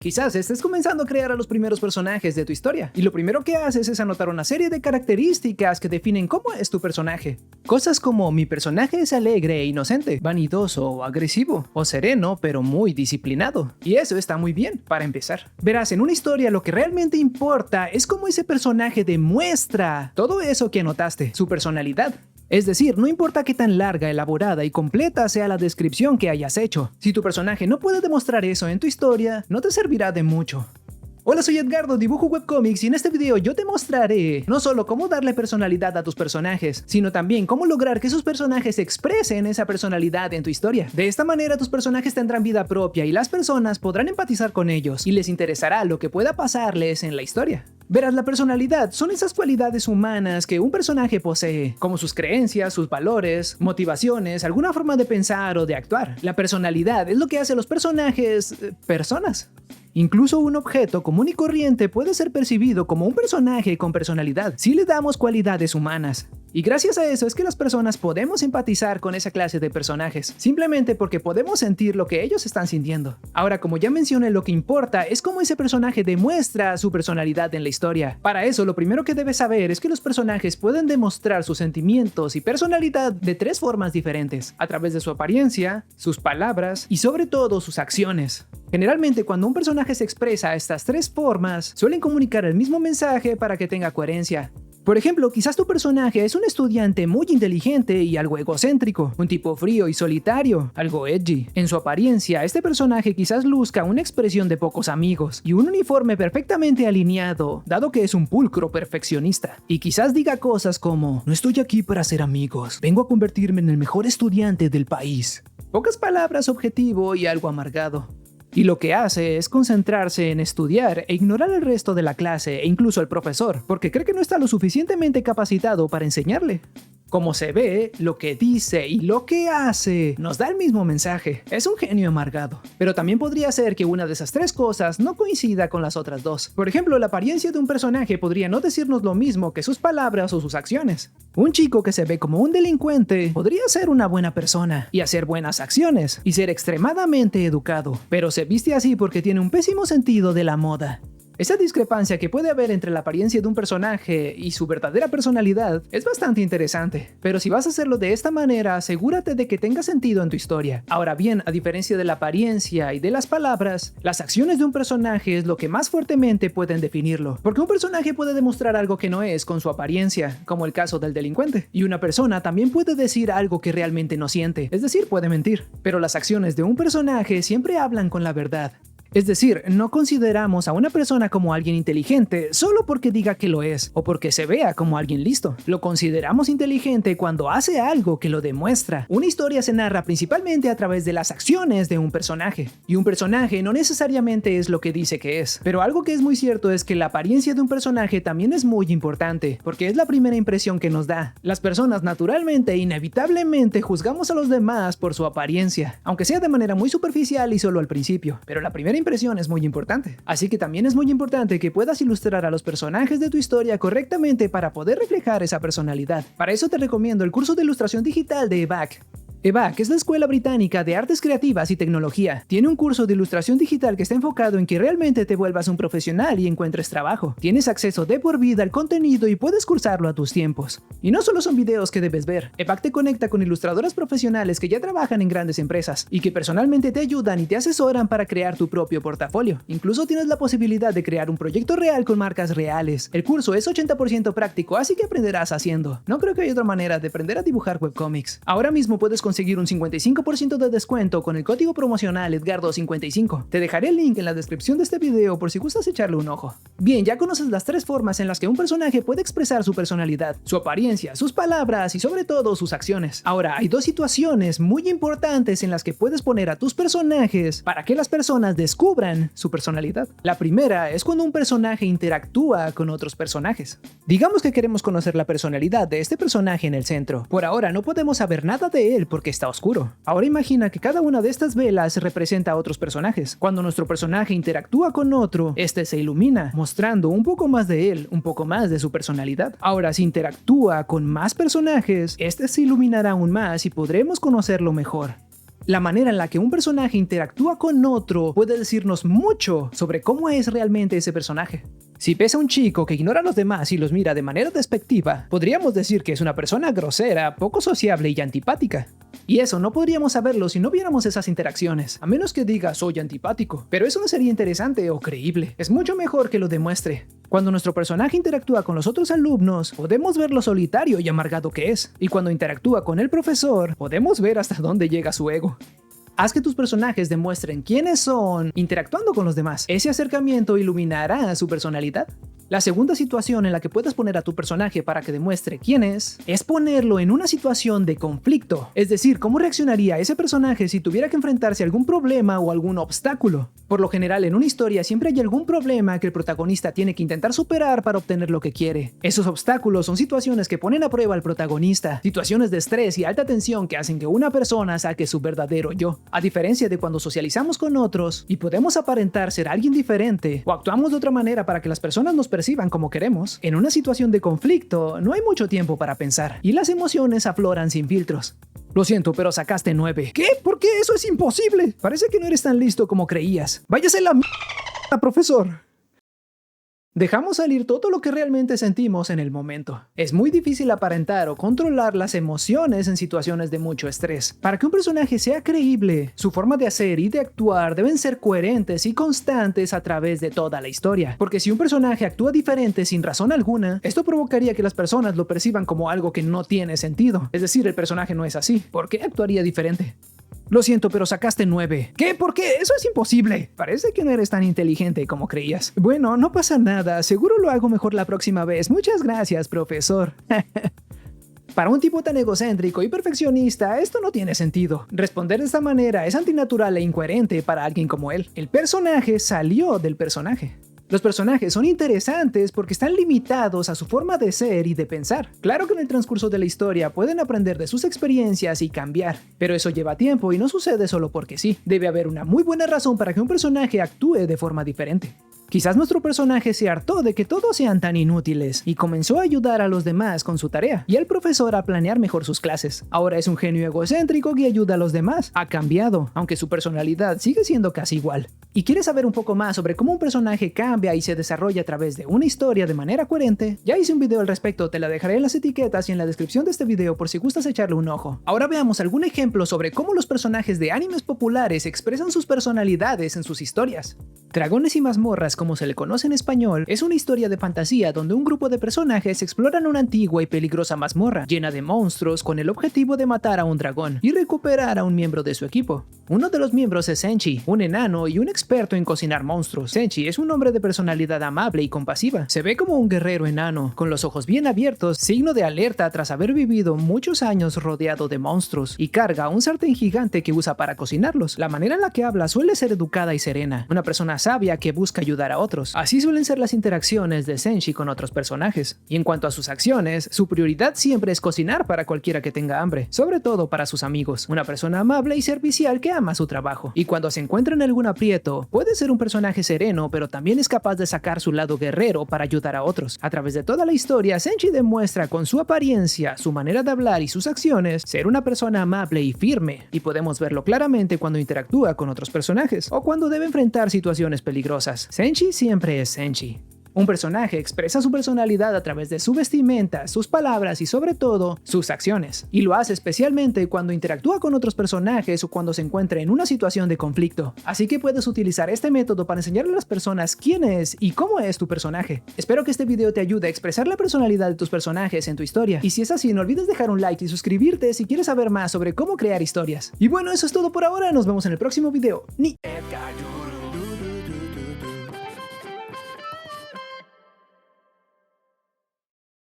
Quizás estés comenzando a crear a los primeros personajes de tu historia, y lo primero que haces es anotar una serie de características que definen cómo es tu personaje. Cosas como: mi personaje es alegre e inocente, vanidoso o agresivo, o sereno pero muy disciplinado. Y eso está muy bien, para empezar. Verás, en una historia lo que realmente importa es cómo ese personaje demuestra todo eso que anotaste, su personalidad. Es decir, no importa qué tan larga, elaborada y completa sea la descripción que hayas hecho, si tu personaje no puede demostrar eso en tu historia, no te servirá de mucho. Hola, soy Edgardo, dibujo webcomics, y en este video yo te mostraré no solo cómo darle personalidad a tus personajes, sino también cómo lograr que sus personajes expresen esa personalidad en tu historia. De esta manera tus personajes tendrán vida propia y las personas podrán empatizar con ellos y les interesará lo que pueda pasarles en la historia. Verás, la personalidad son esas cualidades humanas que un personaje posee, como sus creencias, sus valores, motivaciones, alguna forma de pensar o de actuar. La personalidad es lo que hace a los personajes personas. Incluso un objeto común y corriente puede ser percibido como un personaje con personalidad si le damos cualidades humanas. Y gracias a eso es que las personas podemos empatizar con esa clase de personajes, simplemente porque podemos sentir lo que ellos están sintiendo. Ahora, como ya mencioné, lo que importa es cómo ese personaje demuestra su personalidad en la historia. Para eso, lo primero que debes saber es que los personajes pueden demostrar sus sentimientos y personalidad de tres formas diferentes: a través de su apariencia, sus palabras y sobre todo sus acciones. Generalmente, cuando un personaje se expresa estas tres formas, suelen comunicar el mismo mensaje para que tenga coherencia. Por ejemplo, quizás tu personaje es un estudiante muy inteligente y algo egocéntrico, un tipo frío y solitario, algo edgy. En su apariencia, este personaje quizás luzca una expresión de pocos amigos y un uniforme perfectamente alineado, dado que es un pulcro perfeccionista. Y quizás diga cosas como: no estoy aquí para hacer amigos, vengo a convertirme en el mejor estudiante del país. Pocas palabras, objetivo y algo amargado. Y lo que hace es concentrarse en estudiar e ignorar el resto de la clase e incluso al profesor, porque cree que no está lo suficientemente capacitado para enseñarle. Como se ve, lo que dice y lo que hace nos da el mismo mensaje. Es un genio amargado. Pero también podría ser que una de esas tres cosas no coincida con las otras dos. Por ejemplo, la apariencia de un personaje podría no decirnos lo mismo que sus palabras o sus acciones. Un chico que se ve como un delincuente podría ser una buena persona y hacer buenas acciones y ser extremadamente educado, pero se viste así porque tiene un pésimo sentido de la moda. Esa discrepancia que puede haber entre la apariencia de un personaje y su verdadera personalidad es bastante interesante, pero si vas a hacerlo de esta manera, asegúrate de que tenga sentido en tu historia. Ahora bien, a diferencia de la apariencia y de las palabras, las acciones de un personaje es lo que más fuertemente pueden definirlo, porque un personaje puede demostrar algo que no es con su apariencia, como el caso del delincuente, y una persona también puede decir algo que realmente no siente, es decir, puede mentir, pero las acciones de un personaje siempre hablan con la verdad. Es decir, no consideramos a una persona como alguien inteligente solo porque diga que lo es o porque se vea como alguien listo. Lo consideramos inteligente cuando hace algo que lo demuestra. Una historia se narra principalmente a través de las acciones de un personaje. Y un personaje no necesariamente es lo que dice que es. Pero algo que es muy cierto es que la apariencia de un personaje también es muy importante, porque es la primera impresión que nos da. Las personas naturalmente e inevitablemente juzgamos a los demás por su apariencia, aunque sea de manera muy superficial y solo al principio. Pero la primera impresión es muy importante, así que también es muy importante que puedas ilustrar a los personajes de tu historia correctamente para poder reflejar esa personalidad. Para eso te recomiendo el curso de ilustración digital de EBAC. EBAC es la Escuela Británica de Artes Creativas y Tecnología. Tiene un curso de ilustración digital que está enfocado en que realmente te vuelvas un profesional y encuentres trabajo. Tienes acceso de por vida al contenido y puedes cursarlo a tus tiempos. Y no solo son videos que debes ver. EBAC te conecta con ilustradoras profesionales que ya trabajan en grandes empresas y que personalmente te ayudan y te asesoran para crear tu propio portafolio. Incluso tienes la posibilidad de crear un proyecto real con marcas reales. El curso es 80% práctico, así que aprenderás haciendo. No creo que haya otra manera de aprender a dibujar webcomics. Ahora mismo puedes conseguir un 55% de descuento con el código promocional Edgardo55. Te dejaré el link en la descripción de este video por si gustas echarle un ojo. Bien, ya conoces las tres formas en las que un personaje puede expresar su personalidad, su apariencia, sus palabras y sobre todo sus acciones. Ahora, hay dos situaciones muy importantes en las que puedes poner a tus personajes para que las personas descubran su personalidad. La primera es cuando un personaje interactúa con otros personajes. Digamos que queremos conocer la personalidad de este personaje en el centro. Por ahora no podemos saber nada de él porque está oscuro. Ahora imagina que cada una de estas velas representa a otros personajes. Cuando nuestro personaje interactúa con otro, este se ilumina, mostrando un poco más de él, un poco más de su personalidad. Ahora, si interactúa con más personajes, este se iluminará aún más y podremos conocerlo mejor. La manera en la que un personaje interactúa con otro puede decirnos mucho sobre cómo es realmente ese personaje. Si ves a un chico que ignora a los demás y los mira de manera despectiva, podríamos decir que es una persona grosera, poco sociable y antipática. Y eso no podríamos saberlo si no viéramos esas interacciones, a menos que diga soy antipático. Pero eso no sería interesante o creíble. Es mucho mejor que lo demuestre. Cuando nuestro personaje interactúa con los otros alumnos, podemos ver lo solitario y amargado que es. Y cuando interactúa con el profesor, podemos ver hasta dónde llega su ego. Haz que tus personajes demuestren quiénes son interactuando con los demás. Ese acercamiento iluminará su personalidad. La segunda situación en la que puedes poner a tu personaje para que demuestre quién es ponerlo en una situación de conflicto. Es decir, cómo reaccionaría ese personaje si tuviera que enfrentarse a algún problema o algún obstáculo. Por lo general, en una historia siempre hay algún problema que el protagonista tiene que intentar superar para obtener lo que quiere. Esos obstáculos son situaciones que ponen a prueba al protagonista, situaciones de estrés y alta tensión que hacen que una persona saque su verdadero yo. A diferencia de cuando socializamos con otros y podemos aparentar ser alguien diferente o actuamos de otra manera para que las personas nos perciban como queremos, en una situación de conflicto no hay mucho tiempo para pensar y las emociones afloran sin filtros. Lo siento, pero sacaste 9. ¿Qué? ¿Por qué? Eso es imposible. Parece que no eres tan listo como creías. ¡Váyase la mierda, profesor! Dejamos salir todo lo que realmente sentimos en el momento. Es muy difícil aparentar o controlar las emociones en situaciones de mucho estrés. Para que un personaje sea creíble, su forma de hacer y de actuar deben ser coherentes y constantes a través de toda la historia. Porque si un personaje actúa diferente sin razón alguna, esto provocaría que las personas lo perciban como algo que no tiene sentido. Es decir, el personaje no es así. ¿Por qué actuaría diferente? Lo siento, pero sacaste 9. ¿Qué? ¿Por qué? Eso es imposible. Parece que no eres tan inteligente como creías. Bueno, no pasa nada. Seguro lo hago mejor la próxima vez. Muchas gracias, profesor. Para un tipo tan egocéntrico y perfeccionista, esto no tiene sentido. Responder de esta manera es antinatural e incoherente para alguien como él. El personaje salió del personaje. Los personajes son interesantes porque están limitados a su forma de ser y de pensar. Claro que en el transcurso de la historia pueden aprender de sus experiencias y cambiar, pero eso lleva tiempo y no sucede solo porque sí. Debe haber una muy buena razón para que un personaje actúe de forma diferente. Quizás nuestro personaje se hartó de que todos sean tan inútiles y comenzó a ayudar a los demás con su tarea y al profesor a planear mejor sus clases. Ahora es un genio egocéntrico que ayuda a los demás. Ha cambiado, aunque su personalidad sigue siendo casi igual. ¿Y quieres saber un poco más sobre cómo un personaje cambia y se desarrolla a través de una historia de manera coherente? Ya hice un video al respecto, te la dejaré en las etiquetas y en la descripción de este video por si gustas echarle un ojo. Ahora veamos algún ejemplo sobre cómo los personajes de animes populares expresan sus personalidades en sus historias. Dragones y mazmorras, como se le conoce en español, es una historia de fantasía donde un grupo de personajes exploran una antigua y peligrosa mazmorra llena de monstruos con el objetivo de matar a un dragón y recuperar a un miembro de su equipo. Uno de los miembros es Senshi, un enano y un experto en cocinar monstruos. Senshi es un hombre de personalidad amable y compasiva. Se ve como un guerrero enano, con los ojos bien abiertos, signo de alerta tras haber vivido muchos años rodeado de monstruos, y carga un sartén gigante que usa para cocinarlos. La manera en la que habla suele ser educada y serena, una persona sabia que busca ayudar a otros. Así suelen ser las interacciones de Senshi con otros personajes. Y en cuanto a sus acciones, su prioridad siempre es cocinar para cualquiera que tenga hambre, sobre todo para sus amigos. Una persona amable y servicial que ama su trabajo. Y cuando se encuentra en algún aprieto, puede ser un personaje sereno, pero también es capaz de sacar su lado guerrero para ayudar a otros. A través de toda la historia, Senshi demuestra con su apariencia, su manera de hablar y sus acciones ser una persona amable y firme. Y podemos verlo claramente cuando interactúa con otros personajes o cuando debe enfrentar situaciones peligrosas. Senshi siempre es Senshi. Un personaje expresa su personalidad a través de su vestimenta, sus palabras y sobre todo, sus acciones. Y lo hace especialmente cuando interactúa con otros personajes o cuando se encuentra en una situación de conflicto. Así que puedes utilizar este método para enseñarle a las personas quién es y cómo es tu personaje. Espero que este video te ayude a expresar la personalidad de tus personajes en tu historia. Y si es así, no olvides dejar un like y suscribirte si quieres saber más sobre cómo crear historias. Y bueno, eso es todo por ahora. Nos vemos en el próximo video.